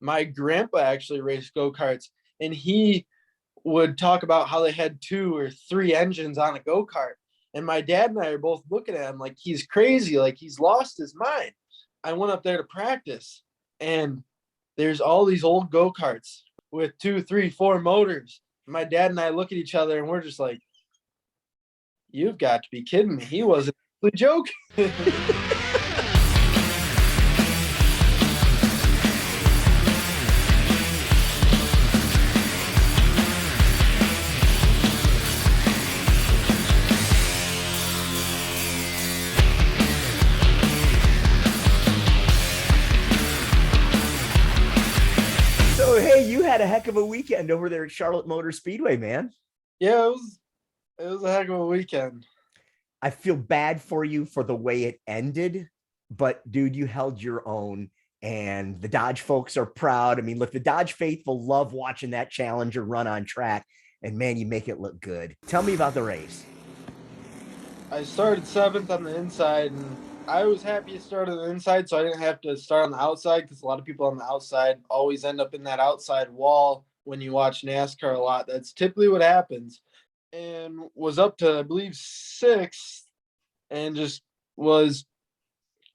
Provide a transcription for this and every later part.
my grandpa actually raced go-karts, and he would talk about how they had 2 or 3 engines on a go-kart. And my dad and I are both looking at him like he's crazy, like he's lost his mind. I went up there to practice, and there's all these old go-karts with 2, 3, 4 motors. My dad and I look at each other and we're just like, you've got to be kidding me. He wasn't a joke. So, hey, you had a heck of a weekend over there at Charlotte Motor Speedway, man. Yeah, it was a heck of a weekend. I feel bad for you for the way it ended, but dude, you held your own, and the Dodge folks are proud. I mean, look, the Dodge faithful love watching that Challenger run on track, and man, you make it look good. Tell me about the race. I started 7th on the inside, and I was happy to start on the inside, so I didn't have to start on the outside, because a lot of people on the outside always end up in that outside wall when you watch NASCAR a lot. That's typically what happens. And was up to, I believe, 6th, and just was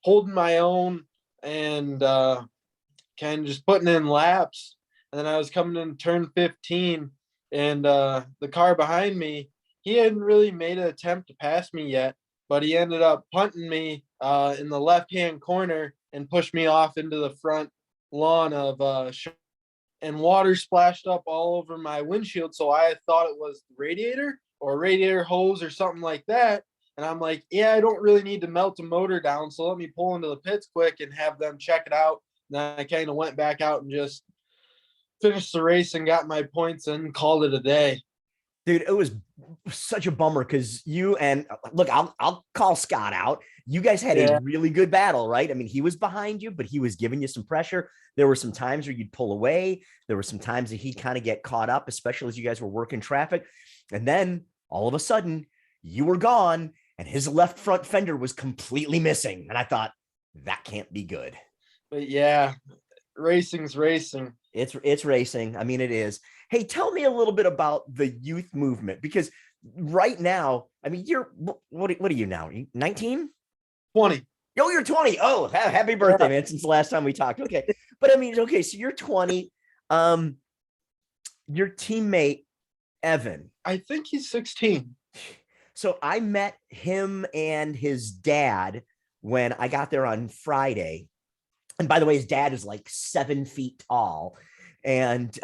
holding my own and kind of just putting in laps. And then I was coming in turn 15, and the car behind me, he hadn't really made an attempt to pass me yet, but he ended up punting me in the left-hand corner and pushed me off into the front lawn of and water splashed up all over my windshield. So I thought it was the radiator or radiator hose or something like that. And I'm like, yeah, I don't really need to melt the motor down, so let me pull into the pits quick and have them check it out. And then I kind of went back out and just finished the race and got my points and called it a day. Dude, it was such a bummer because you and look, I'll call Scott out. You guys had a Yeah. really good battle, right? I mean, he was behind you, but he was giving you some pressure. There were some times where you'd pull away. There were some times that he'd kind of get caught up, especially as you guys were working traffic. And then all of a sudden, you were gone, and his left front fender was completely missing. And I thought, that can't be good. But yeah, racing's racing. It's racing. I mean, it is. Hey, tell me a little bit about the youth movement, because right now, I mean, you're what are you now? 19? 20. Oh, you're 20. Oh, happy birthday, Yeah. man, since the last time we talked. Okay. But I mean, okay, so you're 20. Your teammate, Evan. I think he's 16. So I met him and his dad when I got there on Friday. And by the way, his dad is like 7 feet tall. And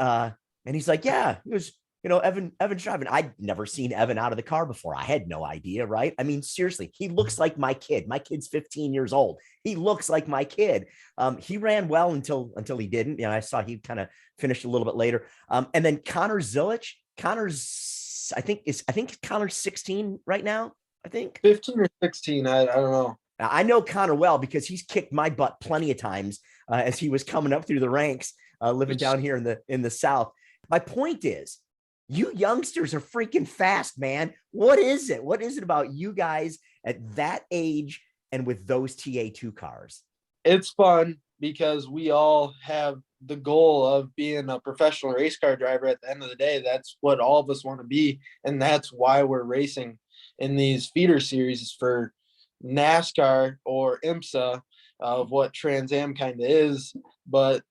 he's like, yeah, he was, Evan's driving. I'd never seen Evan out of the car before. I had no idea, right? I mean, seriously, he looks like my kid. My kid's 15 years old. He looks like my kid. He ran well until he didn't. I saw he kind of finished a little bit later. And then Connor Zilich. I think Connor's 16 right now. I think 15 or 16. I don't know. Now, I know Connor well because he's kicked my butt plenty of times as he was coming up through the ranks, living down here in the South. My point is, you youngsters are freaking fast, man. What is it? What is it about you guys at that age and with those TA2 cars? It's fun because we all have the goal of being a professional race car driver. At the end of the day, that's what all of us want to be, and that's why we're racing in these feeder series for NASCAR or IMSA, of what Trans Am kind of is. But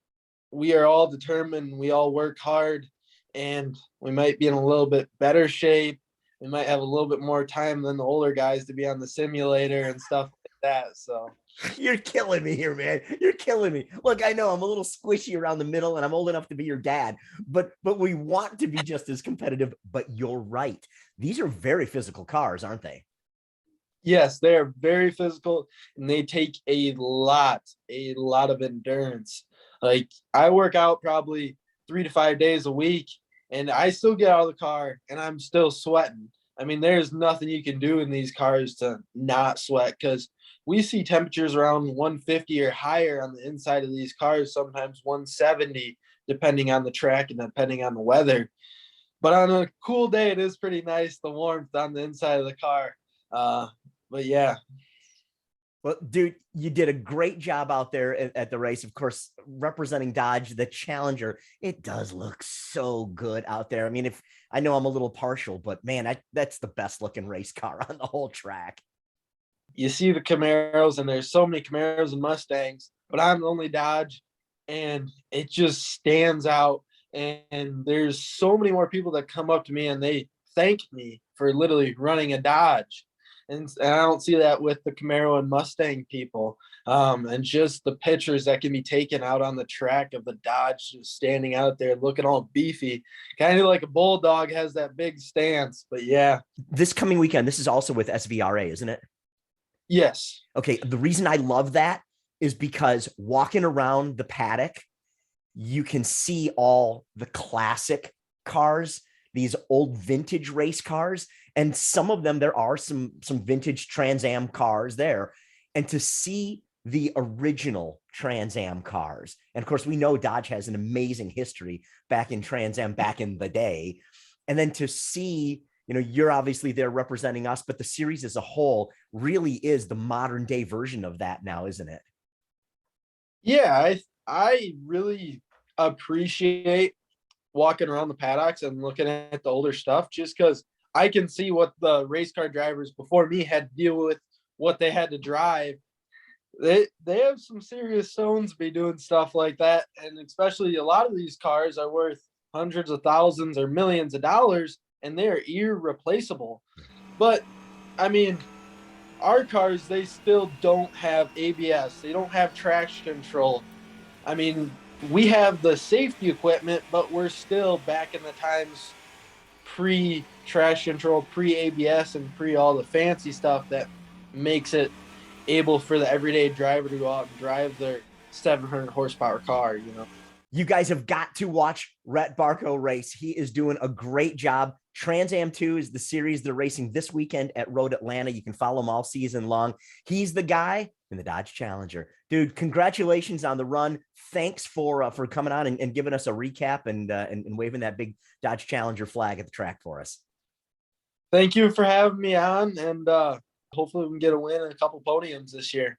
we are all determined, we all work hard, and we might be in a little bit better shape. We might have a little bit more time than the older guys to be on the simulator and stuff like that. So you're killing me here, man. You're killing me. Look, I know I'm a little squishy around the middle and I'm old enough to be your dad, but we want to be just as competitive. But you're right. These are very physical cars, aren't they? yes, they are very physical, and they take a lot of endurance. Like, I work out probably 3 to 5 days a week, and I still get out of the car and I'm still sweating. I mean, there's nothing you can do in these cars to not sweat, because we see temperatures around 150 or higher on the inside of these cars, sometimes 170, depending on the track and depending on the weather. But on a cool day, it is pretty nice, the warmth on the inside of the car. But yeah. Well, dude, you did a great job out there at the race. Of course, representing Dodge, the Challenger. It does look so good out there. I mean, if I know I'm a little partial, but man, that's the best looking race car on the whole track. You see the Camaros, and there's so many Camaros and Mustangs, but I'm the only Dodge, and it just stands out. And there's so many more people that come up to me and they thank me for literally running a Dodge. And I don't see that with the Camaro and Mustang people. And just the pictures that can be taken out on the track of the Dodge just standing out there looking all beefy, kind of like a bulldog has that big stance. But yeah. This coming weekend, this is also with SVRA, isn't it? Yes. Okay. The reason I love that is because walking around the paddock, you can see all the classic cars, these old vintage race cars. And some of them, there are some vintage Trans Am cars there. And to see the original Trans Am cars, and of course, we know Dodge has an amazing history back in Trans Am back in the day. And then to see, you're obviously there representing us, but the series as a whole really is the modern day version of that now, isn't it? Yeah, I really appreciate walking around the paddocks and looking at the older stuff, just because I can see what the race car drivers before me had to deal with, what they had to drive. They have some serious stones be doing stuff like that, and especially a lot of these cars are worth hundreds of thousands or millions of dollars, and they are irreplaceable. But I mean, our cars, they still don't have ABS. They don't have traction control. I mean, we have the safety equipment, but we're still back in the times pre traction control, pre ABS, and pre all the fancy stuff that makes it able for the everyday driver to go out and drive their 700 horsepower car. You guys have got to watch Rhett Barkau race. He is doing a great job. Trans Am 2 is the series they're racing this weekend at Road Atlanta. You can follow him all season long. He's the guy in the Dodge Challenger. Dude, congratulations on the run. Thanks for coming on and giving us a recap and waving that big Dodge Challenger flag at the track for us. Thank you for having me on, and hopefully we can get a win and a couple podiums this year.